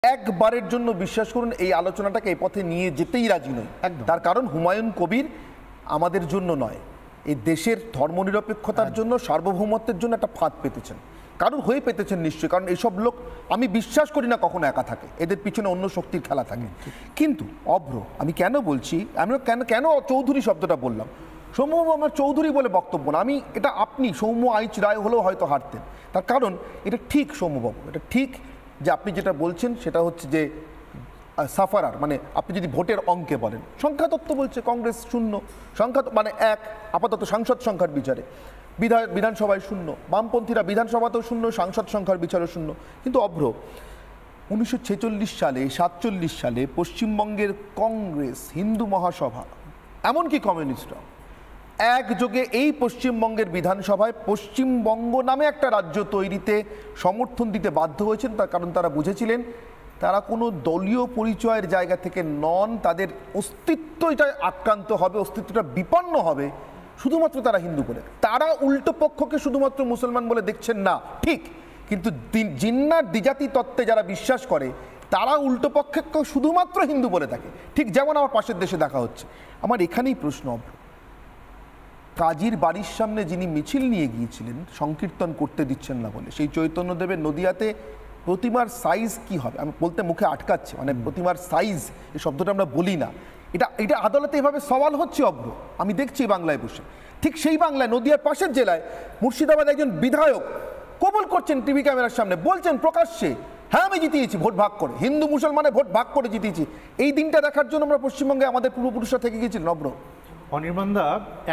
একবারের জন্য বিশ্বাস করুন এই আলোচনাটাকে এই পথে নিয়ে যেতেই রাজি নই। তার কারণ হুমায়ুন কবির আমাদের জন্য নয়, এই দেশের ধর্মনিরপেক্ষতার জন্য, সার্বভৌমত্বের জন্য একটা ফাঁদ পেতেছেন, কারণ হয়ে পেতেছেন নিশ্চয়ই। কারণ এইসব লোক আমি বিশ্বাস করি না কখনো একা থাকে, এদের পিছনে অন্য শক্তির খেলা থাকে। কিন্তু অভ্র আমি কেন বলছি, আমি কেন চৌধুরী শব্দটা বললাম, সৌম্যবাবু আমার চৌধুরী বলে বক্তব্য না, আমি এটা আপনি সৌম্য আইচ রায় হলেও হয়তো হারতেন। তার কারণ এটা ঠিক সৌম্যবাবু, এটা ঠিক যে আপনি যেটা বলছেন সেটা হচ্ছে যে সাফারার মানে আপনি যদি ভোটের অঙ্কে বলেন, সংখ্যাতত্ত্ব বলছে কংগ্রেস শূন্য, সংখ্যা মানে এক আপাতত সাংসদ সংখ্যার বিচারে, বিধানসভায় শূন্য, বামপন্থীরা বিধানসভাতেও শূন্য, সাংসদ সংখ্যার বিচারে শূন্য। কিন্তু অভ্র 1946 সালে 47 সালে পশ্চিমবঙ্গের কংগ্রেস, হিন্দু মহাসভা, এমনকি কমিউনিস্টরা একযোগে এই পশ্চিমবঙ্গের বিধানসভায় পশ্চিমবঙ্গ নামে একটা রাজ্য তৈরিতে সমর্থন দিতে বাধ্য হয়েছেন। তার কারণ তারা বুঝেছিলেন তারা কোনো দলীয় পরিচয়ের জায়গা থেকে নন, তাদের অস্তিত্বটা আক্রান্ত হবে, অস্তিত্বটা বিপন্ন হবে শুধুমাত্র তারা হিন্দু বলে। তারা উল্টো পক্ষকে শুধুমাত্র মুসলমান বলে দেখছেন না ঠিক, কিন্তু জিন্নার দ্বিজাতি তত্ত্বে যারা বিশ্বাস করে তারা উল্টো পক্ষকে শুধুমাত্র হিন্দু বলে থাকে, ঠিক যেমন আমার পাশের দেশে দেখা হচ্ছে। আমার এখানেই প্রশ্ন, কাজীর বাড়ির সামনে যিনি মিছিল নিয়ে গিয়েছিলেন সংকীর্তন করতে দিচ্ছেন না বলে, সেই চৈতন্যদেবের নদিয়াতে প্রতিমার সাইজ কি হবে, আমি বলতে মুখে আটকাচ্ছে, মানে প্রতিমার সাইজ এই শব্দটা আমরা বলি না, এটা আদালতে এভাবে সওয়াল হচ্ছে অভ্র, আমি দেখছি বাংলায় বসে। ঠিক সেই বাংলায় নদিয়ার পাশের জেলায় মুর্শিদাবাদ একজন বিধায়ক কবুল করছেন টিভি ক্যামেরার সামনে, বলছেন প্রকাশ্যে, হ্যাঁ আমি জিতিয়েছি ভোট ভাগ করে, হিন্দু মুসলমানে ভোট ভাগ করে জিতিয়েছি। এই দিনটা দেখার জন্য আমরা পশ্চিমবঙ্গে আমাদের পূর্বপুরুষরা থেকে গিয়েছিলেন অভ্র। অনির্বাণদা,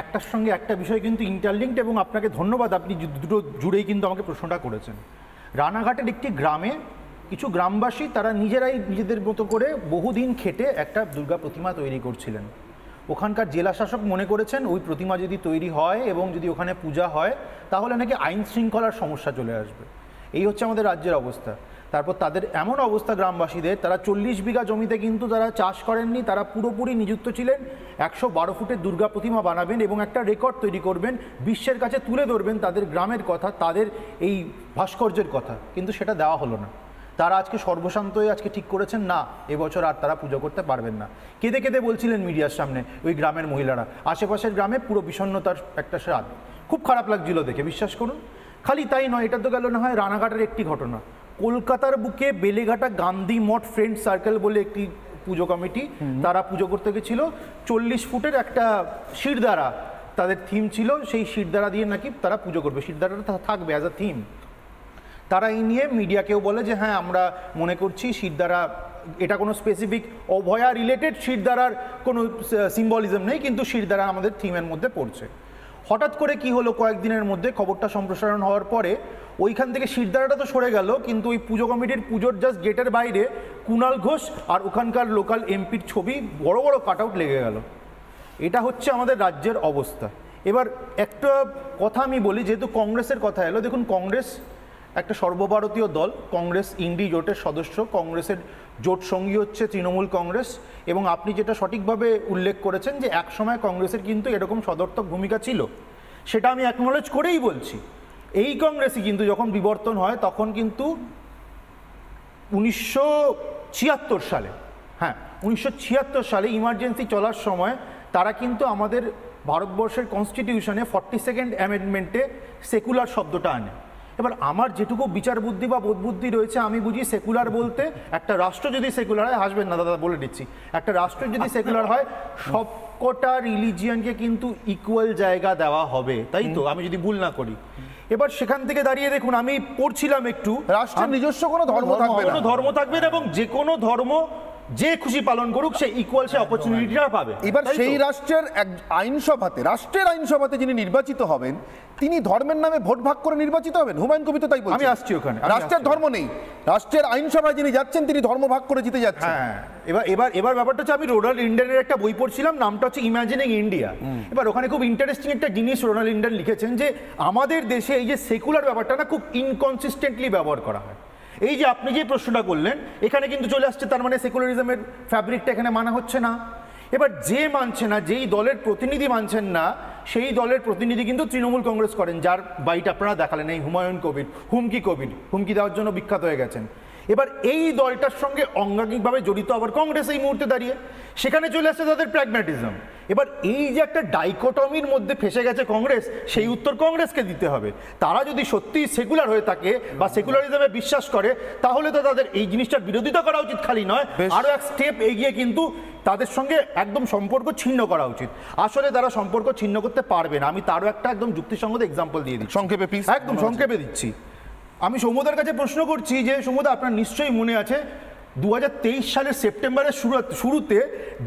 একটার সঙ্গে একটা বিষয় কিন্তু ইন্টারলিঙ্কড, এবং আপনাকে ধন্যবাদ, আপনি দুটো জুড়েই কিন্তু আমাকে প্রশ্নটা করেছেন। রানাঘাটের একটি গ্রামে কিছু গ্রামবাসী তারা নিজেরাই নিজেদের মতো করে বহুদিন খেটে একটা দুর্গা প্রতিমা তৈরি করছিলেন। ওখানকার জেলা শাসক মনে করেছেন ওই প্রতিমা যদি তৈরি হয় এবং যদি ওখানে পূজা হয় তাহলে নাকি আইন শৃঙ্খলার সমস্যা চলে আসবে। এই হচ্ছে আমাদের রাজ্যের অবস্থা। তারপর তাদের এমন অবস্থা গ্রামবাসীদের, তারা 40 বিঘা জমিতে কিন্তু তারা চাষ করেননি, তারা পুরোপুরি নিযুক্ত ছিলেন 112 ফুটের দুর্গা প্রতিমা বানাবেন এবং একটা রেকর্ড তৈরি করবেন, বিশ্বের কাছে তুলে ধরবেন তাদের গ্রামের কথা, তাদের এই ভাস্কর্যের কথা, কিন্তু সেটা দেওয়া হলো না। তারা আজকে সর্বশান্ত হয়ে আজকে ঠিক করেছেন না এবছর আর তারা পুজো করতে পারবেন না। কেঁদে কেঁদে বলছিলেন মিডিয়ার সামনে ওই গ্রামের মহিলারা, আশেপাশের গ্রামে পুরো বিষণ্ণতার একটা স্বাদ, খুব খারাপ লাগছিল দেখে, বিশ্বাস করুন। খালি তাই নয়, এটা তো গেল না হয় রানাঘাটের একটি ঘটনা, কলকাতার বুকে বেলেঘাটা গান্ধী মঠ ফ্রেন্ড সার্কেল বলে একটি পুজো কমিটি, তারা পুজো করতে গেছিল, 40 ফুটের একটা শিরদাঁড়া তাদের থিম ছিল, সেই শিরদাঁড়া দিয়ে নাকি তারা পুজো করবে, শিরদাঁড়াটা থাকবে অ্যাজ আ থিম। তারা এই নিয়ে মিডিয়াকেও বলে যে হ্যাঁ আমরা মনে করছি শিরদাঁড়া, এটা কোনো স্পেসিফিক অভয়া রিলেটেড শিরদাঁড়ার কোনো সিম্বলিজম নেই, কিন্তু শিরদাঁড়া আমাদের থিমের মধ্যে পড়ছে। হঠাৎ করে কি হলো, কয়েকদিনের মধ্যে খবরটা সম্প্রসারণ হওয়ার পরে ওইখান থেকে শিরদাঁড়াটা তো সরে গেল, কিন্তু ওই পুজো কমিটির পুজোর জাস্ট গেটের বাইরে কুণাল ঘোষ আর ওখানকার লোকাল এমপির ছবি বড় বড় কাট আউট লেগে গেল। এটা হচ্ছে আমাদের রাজ্যের অবস্থা। এবার একটা কথা আমি বলি, যেহেতু কংগ্রেসের কথা এলো, দেখুন কংগ্রেস একটা সর্বভারতীয় দল, কংগ্রেস ইন্ডি জোটের সদস্য, কংগ্রেসের জোট সঙ্গী হচ্ছে তৃণমূল কংগ্রেস, এবং আপনি যেটা সঠিকভাবে উল্লেখ করেছেন যে একসময় কংগ্রেসের কিন্তু এরকম সদর্থক ভূমিকা ছিল, সেটা আমি অ্যাকনোলেজ করেই বলছি। এই কংগ্রেসই কিন্তু যখন বিবর্তন হয় তখন কিন্তু 1976 সালে, হ্যাঁ 1976 সালে ইমার্জেন্সি চলার সময় তারা কিন্তু আমাদের ভারতবর্ষের কনস্টিটিউশনে 42nd অ্যামেন্ডমেন্টে সেকুলার শব্দটা আনে। এবার আমার যেটুকু বিচার বুদ্ধি বা বোধ বুদ্ধি রয়েছে, আমি বুঝি সেকুলার বলতে একটা রাষ্ট্র যদি সেকুলার হয়, হাসবেন না দাদা বলে দিচ্ছি, একটা রাষ্ট্র যদি সেকুলার হয় সবকটা রিলিজিয়ানকে কিন্তু ইকুয়াল জায়গা দেওয়া হবে, তাই তো? আমি যদি ভুল না করি। এবার সেখান থেকে দাঁড়িয়ে দেখুন, আমি পড়ছিলাম একটু, রাষ্ট্রের নিজস্ব কোনো ধর্ম থাকবে না, কোনো ধর্ম থাকবে না, এবং যে কোনো ধর্ম যে খুশি পালন করুক সে ইকুয়াল, সে অপরচুনিটিটা পাবে। এবার সেই রাষ্ট্রের আইনসভাতে, রাষ্ট্রের আইনসভাতে যিনি নির্বাচিত হবেন তিনি ধর্মের নামে ভোট ভাগ করে নির্বাচিত হবেন। হুমায়ুন কবির তো তাই বলছেন। আমি আসছি ওখানে, রাষ্ট্রের ধর্ম নেই, রাষ্ট্রের আইনসভায় যিনি যাচ্ছেন তিনি ধর্ম ভাগ করে জিতে যাচ্ছেন। হ্যাঁ, এবার ব্যাপারটা হচ্ছে, আমি রোনাল্ড ইন্ডিয়ানের একটা বই পড়ছিলাম, নামটা হচ্ছে ইমাজিনিং ইন্ডিয়া। এবার ওখানে খুব ইন্টারেস্টিং একটা জিনিস রোনাল্ড ইন্ডিয়ান লিখেছেন যে আমাদের দেশে এই যে সেকুলার ব্যাপারটা না খুব ইনকনসিস্টেন্টলি ব্যবহার করা হয়। এই যে আপনি যে প্রশ্নটা করলেন, এখানে কিন্তু চলে আসছে, তার মানে সেকুলারিজমের ফ্যাব্রিকটা এখানে মানা হচ্ছে না। এবার যে মানছে না, যেই দলের প্রতিনিধি মানছেন না, সেই দলের প্রতিনিধি কিন্তু তৃণমূল কংগ্রেস করেন, যার বাইট আপনারা দেখালেন, এই হুমায়ুন কবির, হুমকি দেওয়ার জন্য বিখ্যাত হয়ে গেছেন। এবার এই দলটার সঙ্গে অঙ্গাঙ্গিকভাবে জড়িত আবার কংগ্রেস এই মুহূর্তে দাঁড়িয়ে, সেখানে চলে আসছে তাদের প্র্যাগম্যাটিজম। এবার এই যে একটা ডাইকোটমির মধ্যে ফেসে গেছে কংগ্রেস, সেই উত্তর কংগ্রেসকে দিতে হবে। তারা যদি সত্যি সেকুলার হয়ে থাকে বা সেকুলারিজমে বিশ্বাস করে, তাহলে তো তাদের এই জিনিসটার বিরোধিতা করা উচিত, খালি নয় আরো এক স্টেপ এগিয়ে কিন্তু তাদের সঙ্গে একদম সম্পর্ক ছিন্ন করা উচিত। আসলে তারা সম্পর্ক ছিন্ন করতে পারবে না। আমি তারও একটা একদম যুক্তিসঙ্গত এক্সাম্পল দিয়ে দিচ্ছি, সংক্ষেপে প্লিজ। একদম সংক্ষেপে দিচ্ছি। আমি সৌম্যদার কাছে প্রশ্ন করছি যে সৌম্যদা, আপনার নিশ্চয়ই মনে আছে 2023 সালের সেপ্টেম্বরের শুরুতে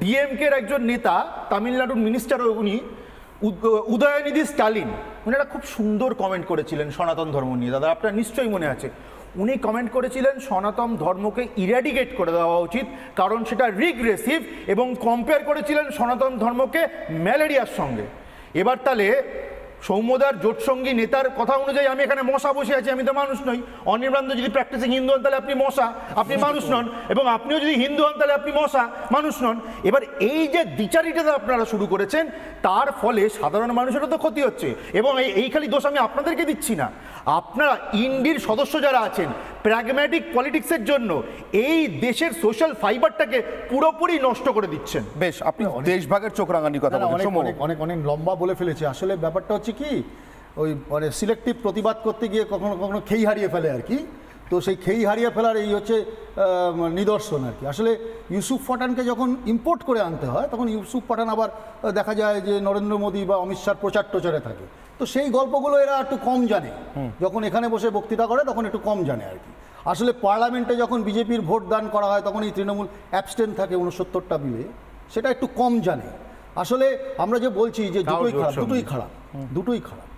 ডিএমকের একজন নেতা, তামিলনাড়ুর মিনিস্টার উনি, উদয়নিধি স্টালিন, উনি একটা খুব সুন্দর কমেন্ট করেছিলেন সনাতন ধর্ম নিয়ে। দাদা আপনার নিশ্চয়ই মনে আছে, উনি কমেন্ট করেছিলেন সনাতন ধর্মকে ইরাডিকেট করে দেওয়া উচিত, কারণ সেটা রিগ্রেসিভ, এবং কম্পেয়ার করেছিলেন সনাতন ধর্মকে ম্যালেরিয়ার সঙ্গে। এবার তাহলে সৌম্যদার জোটসঙ্গী নেতার কথা অনুযায়ী আমি এখানে মশা বসে আছি, আমি তো মানুষ নই। অনির্বাণ যদি প্র্যাকটিসিং হিন্দু হন তাহলে আপনি মশা, আপনি মানুষ নন, এবং আপনিও যদি হিন্দু হন তাহলে আপনি মশা, মানুষ নন। এবার এই যে দ্বিচারিতা আপনারা শুরু করেছেন, তার ফলে সাধারণ মানুষেরও তো ক্ষতি হচ্ছে, এবং এই খালি দোষ আমি আপনাদেরকে দিচ্ছি না। আপনারা ইন্ডির সদস্য যারা আছেন, প্র্যাগম্যাটিক পলিটিক্সের জন্য এই দেশের সোশ্যাল ফাইবারটাকে পুরোপুরি নষ্ট করে দিচ্ছেন। বেশ, আপনি দেশভাগের চোখ রাঙানির কথা বলেন। অনেক অনেক লম্বা বলে ফেলেছে। আসলে ব্যাপারটা হচ্ছে কি, ওই মানে সিলেক্টিভ প্রতিবাদ করতে গিয়ে কখনো কখনো খেই হারিয়ে ফেলে আর কি। তো সেই খেই হারিয়ে ফেলার এই হচ্ছে নিদর্শন আর কি। আসলে ইউসুফ পাঠানকে যখন ইম্পোর্ট করে আনতে হয়, তখন ইউসুফ পাঠান আবার দেখা যায় যে নরেন্দ্র মোদী বা অমিত শাহর প্রচার টোচারে থাকে। তো সেই গল্পগুলো এরা একটু কম জানে, যখন এখানে বসে বক্তৃতা করে তখন একটু কম জানে আর কি। আসলে পার্লামেন্টে যখন বিজেপির ভোট দান করা হয়, তখন এই তৃণমূল অ্যাবস্টেন থাকে 69টা বিলে, সেটা একটু কম জানে। আসলে আমরা যে বলছি যে দুটোই খারাপ।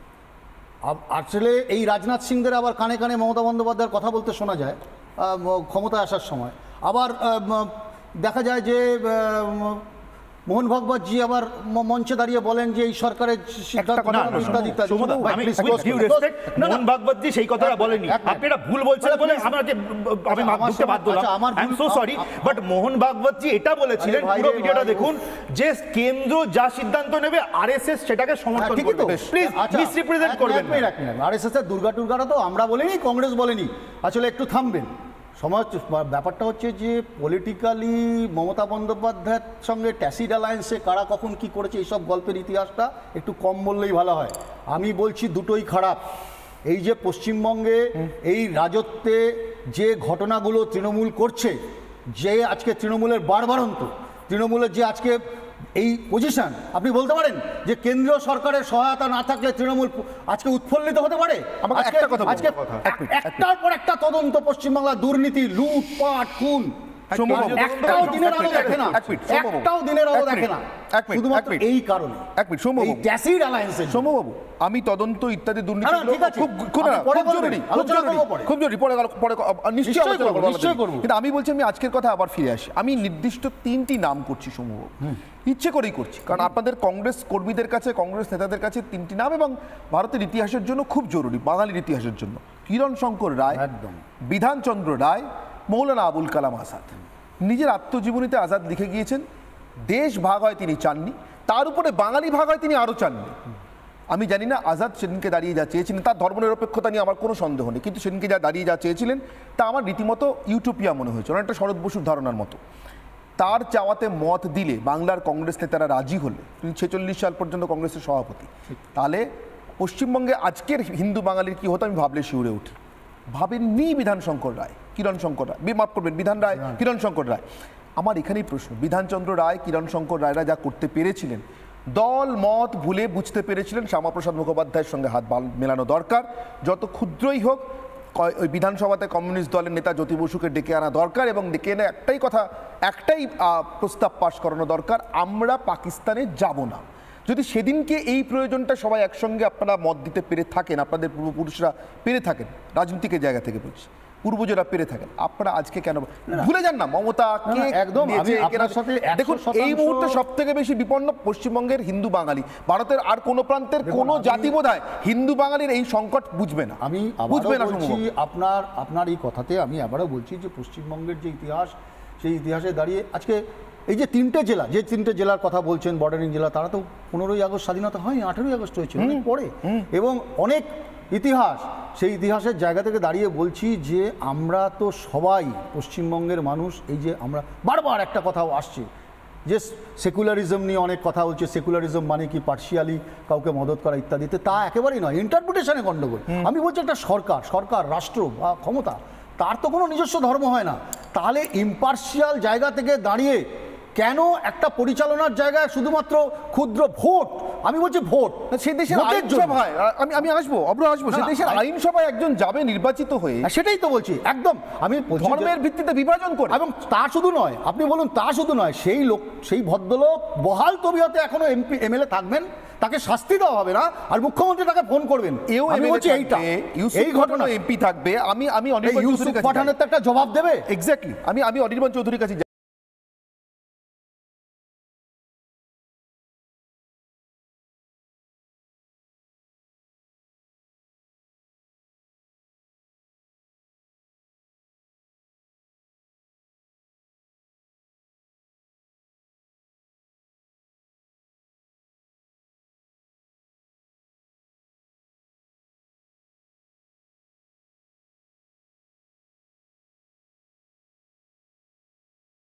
আসলে এই রাজনাথ সিংদের আবার কানে কানে মমতা বন্দ্যোপাধ্যায়ের কথা বলতে শোনা যায় ক্ষমতায় আসার সময়। আবার দেখা যায় যে মোহন ভাগবতজি আবার মঞ্চে দাঁড়িয়ে বলেন যে এই সরকারের মোহন ভাগবতজি সেই কথাটা বলেনি, আপনি এটা ভুল বলছেন বলে আমি মাধ্যমে বাধ্য হলাম। I am so sorry, but Mohan Bhagwatji এটা বলেছিলেন, পুরো ভিডিওটা দেখুন, যে কেন্দ্র যা সিদ্ধান্ত নেবে আরএসএস সেটাকে সমর্থন করবে। প্লিজ মিসরিপ্রেজেন্ট করবেন না। আরএসএস এর দুর্গা তো আমরা বলিনি, কংগ্রেস বলেনি। আসলে একটু থামবেন। সমাজ ব্যাপারটা হচ্ছে যে পলিটিক্যালি মমতা বন্দ্যোপাধ্যায়ের সঙ্গে ট্যাসিড অ্যালায়েন্সে কারা কখন কি করেছে এইসব গল্পের ইতিহাসটা একটু কম বললেই ভালো হয়। আমি বলছি দুটোই খারাপ। এই যে পশ্চিমবঙ্গে এই রাজত্বে যে ঘটনাগুলো তৃণমূল করছে, যে আজকে তৃণমূলের বাড়বাড়ন্ত, তৃণমূলের যে আজকে এই পজিশন, আপনি বলতে পারেন যে কেন্দ্রীয় সরকারের সহায়তা না থাকলে তৃণমূল আজকে উৎফুল্লিত হতে পারে? আজকে একটার পর একটা তদন্ত, পশ্চিমবাংলার দুর্নীতি, লুটপাট, খুন, একটাও দিনের আলো দেখে না, শুধুমাত্র এই কারণে। সৌম্যবাবু, আমি তদন্ত ইত্যাদি দুর্নীতি কিন্তু আমি বলছি, আমি আজকের কথা আবার ফিরে আসি। আমি নির্দিষ্ট 3টি নাম করছি সৌম্যবাবু, ইচ্ছে করেই করছি, কারণ আপনাদের কংগ্রেস কর্মীদের কাছে, কংগ্রেস নেতাদের কাছে 3টি নাম এবং ভারতের ইতিহাসের জন্য খুব জরুরি, বাঙালির ইতিহাসের জন্য। কিরণ শঙ্কর রায়, বিধানচন্দ্র রায়, মৌলানা আবুল কালাম আজাদ। নিজের আত্মজীবনীতে আজাদ লিখে গিয়েছেন, দেশ ভাগ হয় তিনি চাননি, তার উপরে বাঙালি ভাগ হয় তিনি আরও চাননি। আমি জানি না আজাদ সেদিনকে দাঁড়িয়ে যা চেয়েছিলেন, তার ধর্মনিরপেক্ষতা নিয়ে আমার কোনো সন্দেহ নেই, কিন্তু সেদিনকে দাঁড়িয়ে যা চেয়েছিলেন তা আমার রীতিমতো ইউটোপিয়া মনে হয়েছে, অনেকটা শরৎ বসুর ধারণার মতো। তার চাওয়াতে মত দিলে বাংলার কংগ্রেস নেতারা রাজি হলে, তিনি 46 সাল পর্যন্ত কংগ্রেসের সভাপতি, তাহলে পশ্চিমবঙ্গে আজকের হিন্দু বাঙালির কী হতো আমি ভাবলে শিউরে উঠি। ভাবেননি বিধানশঙ্কর রায়, কিরণ শঙ্কর রায়, মাফ করবেন, বিধান রায়, কিরণ শঙ্কর রায়। আমার এখানেই প্রশ্ন, বিধানচন্দ্র রায়, কিরণ শঙ্কর রায়রা যা করতে পেরেছিলেন, দল মত ভুলে বুঝতে পেরেছিলেন শ্যামাপ্রসাদ মুখোপাধ্যায়ের সঙ্গে হাত মেলানো দরকার, যত ক্ষুদ্রই হোক। ওই বিধানসভাতে কমিউনিস্ট দলের নেতা জ্যোতি বসুকে ডেকে আনা দরকার, এবং ডেকে এনে একটাই প্রস্তাব পাশ করানো দরকার, আমরা পাকিস্তানে যাব না। যদি সেদিনকে এই প্রয়োজনটা সবাই একসঙ্গে আপনারা মত দিতে পেরে থাকেন, আপনাদের পূর্বপুরুষরা পেরে থাকেন, রাজনৈতিক জায়গা থেকে বলছি, পূর্বজরা পেরে থাকেন, আপনারা আজকে কেন ভুলে যান না মমতা? একদম দেখুন, এই মুহূর্তে সব থেকে বেশি বিপন্ন পশ্চিমবঙ্গের হিন্দু বাঙালি। ভারতের আর কোনো প্রান্তের কোনো জাতি বোধহয় হিন্দু বাঙালির এই সংকট বুঝবে না। আমি বুঝবে না। আপনার এই কথাতে আমি আবারও বলছি যে পশ্চিমবঙ্গের যে ইতিহাস, সেই ইতিহাসে দাঁড়িয়ে আজকে এই যে 3টে জেলা, যে 3টে জেলার কথা বলছেন বর্ডারিং জেলা, তারা তো 15ই আগস্ট স্বাধীনতা হয়নি, 18ই আগস্ট হয়েছিল অনেক পরে, এবং অনেক ইতিহাস, সেই ইতিহাসের জায়গা থেকে দাঁড়িয়ে বলছি যে আমরা তো সবাই পশ্চিমবঙ্গের মানুষ, এই যে আমরা বারবার একটা কথাও আসছে যে সেকুলারিজম নিয়ে অনেক কথা হচ্ছে, সেকুলারিজম মানে কি পার্শিয়ালি কাউকে মদত করা ইত্যাদিতে, তা একেবারেই নয়, ইন্টারপ্রিটেশনে গণ্ডগোল। আমি বলছি একটা সরকার রাষ্ট্র বা ক্ষমতা, তার তো কোনো নিজস্ব ধর্ম হয় না, তাহলে ইম্পার্শিয়াল জায়গা থেকে দাঁড়িয়ে কেন একটা পরিচালনার জায়গায় শুধুমাত্র ক্ষুদ্র ভোট, আমি বলছি ভোট, সেই দেশের আইনসভায় আমি আসবো সেই দেশের আইনসভায় একজন যাবে নির্বাচিত হয়ে, সেটাই তো বলছি একদম, আমি ধর্মের ভিত্তিতে বিভাজন করে। এবং তা শুধু নয়, আপনি বলুন তা শুধু নয়, সেই ভদ্রলোক বহাল তবিয়তে এখনো এমপি এমএলএ থাকবেন, তাকে শাস্তি দেওয়া হবে না, আর মুখ্যমন্ত্রী তাকে ফোন করবেন, আমি বলছি এই ঘটনা এমপি থাকবে। আমি ইউসুফ পাঠানের তো একটা জবাব দেবে। এক্স্যাক্টলি, আমি অনির্বাণ চৌধুরীর কাছে